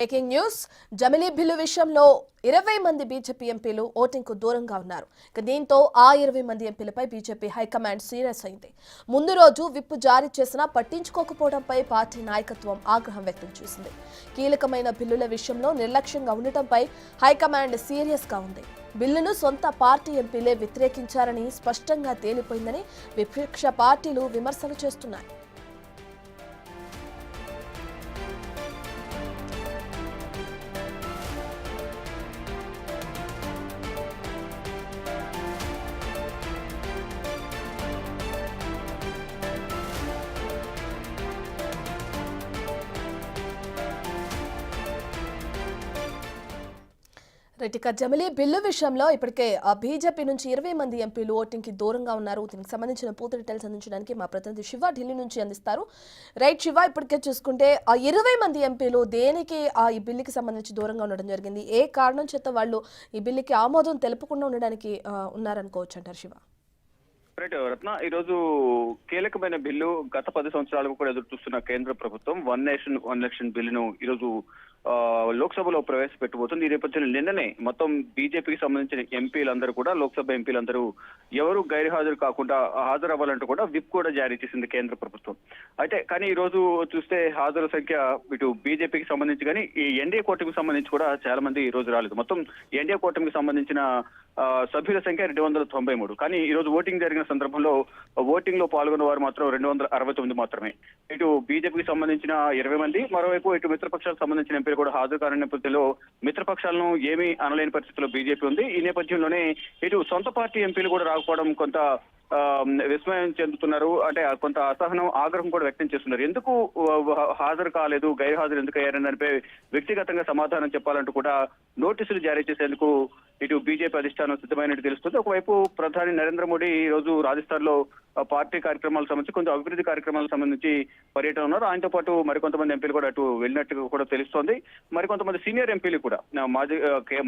Breaking news జమిలీ bill విషయంలో 20 మంది బీజేపీ ఎంపీలు ఓటింగ్ కు దూరంగా ఉన్నారు. దీంతో ఆ 20 మంది ఎంపీలపై బీజేపీ హైకమాండ్ సీరియస్ అయింది. ముందు రోజు విప్ జారీ చేసినా పట్టించుకోకపోవడంపై పార్టీ నాయకత్వం ఆగ్రహం వ్యక్తం చేసింది. కీలకమైన బిల్లుల విషయంలో నిర్లక్ష్యంగా ఉండటంపై హైకమాండ్ సీరియస్ గా ఉంది. బిల్లును సొంత పార్టీ ఎంపీలే వ్యతిరేకించారని స్పష్టంగా తేలిపోయిందని విపక్ష పార్టీలు విమర్శలు చేస్తున్నాయి. ఇక జమిలీ బిల్లు విషయంలో ఇప్పటికే బీజేపీ నుంచి 20 మంది ఎంపీలు ఓటింగ్ కి దూరంగా ఉన్నారు. దీనికి సంబంధించిన పూర్తి డీటెయిల్స్ అందించడానికి మా ప్రతినిధి శివ ఢిల్లీ నుంచి అందిస్తారు. రైట్ శివ, ఇప్పటికే చూసుకుంటే ఆ 20 మంది ఎంపీలు దేనికి ఈ బిల్లుకి సంబంధించి దూరంగా ఉండడం జరిగింది? ఏ కారణం చేత వాళ్ళు ఈ బిల్లుకి ఆమోదం తెలుపకుండా ఉండడానికి ఉన్నారనుకోవచ్చు అంటారు శివ? రత్న, ఈ రోజు కీలకమైన బిల్లు గత 10 సంవత్సరాలకు కూడా ఎదురు చూస్తున్న కేంద్ర ప్రభుత్వం వన్ నేషన్ వన్ ఎలక్షన్ బిల్లును ఈరోజు లోక్సభలో ప్రవేశపెట్టబోతుంది. ఈ నేపథ్యంలో నిన్ననే మొత్తం బీజేపీకి సంబంధించిన ఎంపీలందరూ కూడా, లోక్సభ ఎంపీలందరూ ఎవరు గైర్హాజరు కాకుండా హాజరవ్వాలంటూ కూడా విప్ కూడా జారీ చేసింది కేంద్ర ప్రభుత్వం. కానీ ఈ రోజు చూస్తే హాజరు సంఖ్య ఇటు బీజేపీకి సంబంధించి కానీ ఈ ఎన్డీఏ కూటమికి సంబంధించి కూడా చాలా మంది ఈ రోజు రాలేదు. మొత్తం ఎన్డీఏ కూటమికి సంబంధించిన సభ్యుల సంఖ్య 293. కానీ ఈ రోజు ఓటింగ్ జరిగిన సందర్భంలో ఓటింగ్ లో పాల్గొన్న వారు మాత్రం 269 మాత్రమే. ఇటు బీజేపీకి సంబంధించిన 20 మంది, మరోవైపు ఇటు మిత్రపక్షాలకు సంబంధించిన ఎంపీలు కూడా హాజరు కాని నేపథ్యంలో మిత్రపక్షాలను ఏమీ అనలేని పరిస్థితిలో బీజేపీ ఉంది. ఈ నేపథ్యంలోనే ఇటు సొంత పార్టీ ఎంపీలు కూడా రాకపోవడం కొంత విస్మయం చెందుతున్నారు. అంటే కొంత అసహనం, ఆగ్రహం కూడా వ్యక్తం చేస్తున్నారు. ఎందుకు హాజరు కాలేదు, గైర్హాజరు ఎందుకు అయ్యారని దానిపై వ్యక్తిగతంగా సమాధానం చెప్పాలంటూ కూడా నోటీసులు జారీ చేసేందుకు ఇటు బీజేపీ అధిష్టానం సిద్ధమైనట్టు తెలుస్తుంది. ఒకవైపు ప్రధాని నరేంద్ర మోడీ ఈ రోజు రాజస్థాన్ లో పార్టీ కార్యక్రమాలకు సంబంధించి కొంచెం అభివృద్ధి కార్యక్రమాలకు సంబంధించి పర్యటన ఉన్నారు. ఆయనతో పాటు మరికొంతమంది ఎంపీలు కూడా అటు వెళ్ళినట్టుగా కూడా తెలుస్తోంది. మరికొంతమంది సీనియర్ ఎంపీలు కూడా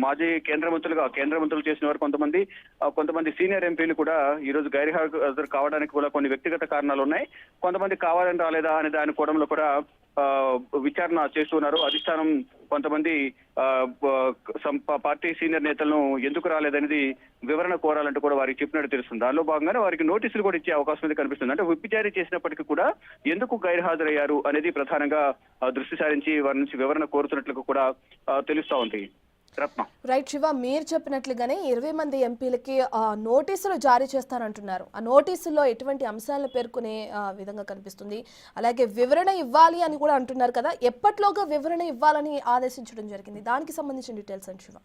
మాజీ కేంద్ర మంత్రులు చేసిన వారు కొంతమంది సీనియర్ ఎంపీలు కూడా ఈ రోజు గైర్హాజరు కావడానికి కూడా కొన్ని వ్యక్తిగత కారణాలు ఉన్నాయి. కొంతమంది కావాలని రాలేదా అనే దాని కోణంలో కూడా విచారణ చేస్తున్నారు. అధిష్టానం కొంతమంది పార్టీ సీనియర్ నేతలను ఎందుకు రాలేదనేది వివరణ కోరాలంటూ కూడా వారికి చెప్పినట్టు తెలుస్తుంది. దానిలో భాగంగానే వారికి నోటీసులు కూడా ఇచ్చే అవకాశం అయితే కనిపిస్తుంది. అంటే విప్ జారీ చేసినప్పటికీ కూడా ఎందుకు గైర్హాజరయ్యారు అనేది ప్రధానంగా దృష్టి సారించి వారి నుంచి వివరణ కోరుతున్నట్లు కూడా తెలుస్తా ఉంది. రైట్ శివ, మీరు చెప్పినట్లుగానే 20 మంది ఎంపీలకి నోటీసులు జారీ చేస్తారంటున్నారు. ఆ నోటీసుల్లో ఎటువంటి అంశాలను పేర్కొనే విధంగా కనిపిస్తుంది? అలాగే వివరణ ఇవ్వాలి అని కూడా అంటున్నారు కదా, ఎప్పట్లోగా వివరణ ఇవ్వాలని ఆదేశించడం జరిగింది? దానికి సంబంధించిన డీటెయిల్స్ అని శివ.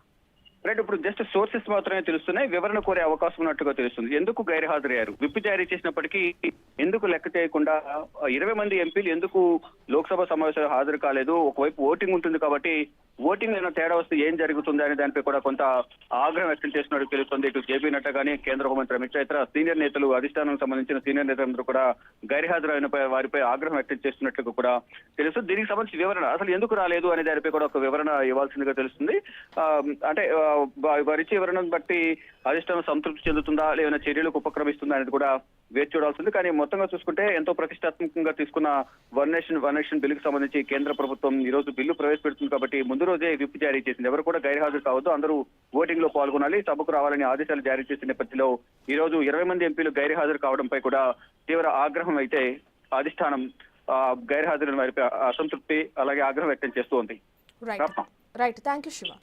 రైట్, ఇప్పుడు జస్ట్ సోర్సెస్ మాత్రమే తెలుస్తున్నాయి. వివరణ కోరే అవకాశం ఉన్నట్టుగా తెలుస్తుంది. ఎందుకు గైర్హాజరయ్యారు, విప్ జారీ చేసినప్పటికీ ఎందుకు లెక్క చేయకుండా 20 మంది ఎంపీలు ఎందుకు లోక్సభ సమావేశాలు హాజరు కాలేదు? ఒకవైపు ఓటింగ్ ఉంటుంది కాబట్టి ఓటింగ్ ఏమైనా తేడా వస్తే ఏం జరుగుతుంది అనే దానిపై కూడా కొంత ఆగ్రహం వ్యక్తం చేసినట్టు తెలుస్తుంది. ఇటు జేపీ నడ్డా కానీ, కేంద్ర హోంమంత్రి అమిత్ షా, ఇతర సీనియర్ నేతలు, అధిష్టానానికి సంబంధించిన సీనియర్ నేతలందరూ కూడా గైర్హాజరైన వారిపై ఆగ్రహం వ్యక్తం చేస్తున్నట్లు కూడా తెలుస్తుంది. దీనికి సంబంధించి వివరణ అసలు ఎందుకు రాలేదు అనే దానిపై కూడా ఒక వివరణ ఇవ్వాల్సిందిగా తెలుస్తుంది. అంటే వారిచ్చే వివరణను బట్టి అధిష్టానం సంతృప్తి చెందుతుందా, లేదైనా చర్యలకు ఉపక్రమిస్తుందా అనేది కూడా వేచి చూడాల్సింది. కానీ మొత్తంగా చూసుకుంటే ఎంతో ప్రతిష్టాత్మకంగా తీసుకున్న వన్ నేషన్ బిల్లుకు సంబంధించి కేంద్ర ప్రభుత్వం ఈ రోజు బిల్లు ప్రవేశపెడుతుంది కాబట్టి ముందు రోజే విప్ జారీ చేసింది. ఎవరు కూడా గైర్హాజరు కావద్దు, అందరూ ఓటింగ్ లో పాల్గొనాలి, సభకు రావాలని ఆదేశాలు జారీ చేసిన నేపథ్యంలో ఈ రోజు 20 మంది ఎంపీలు గైర్హాజరు కావడంపై కూడా తీవ్ర ఆగ్రహం అయితే అధిష్టానం గైర్హాజరైన వారిపై అసంతృప్తి అలాగే ఆగ్రహం వ్యక్తం చేస్తూ ఉంది. Right, thank you Shiva.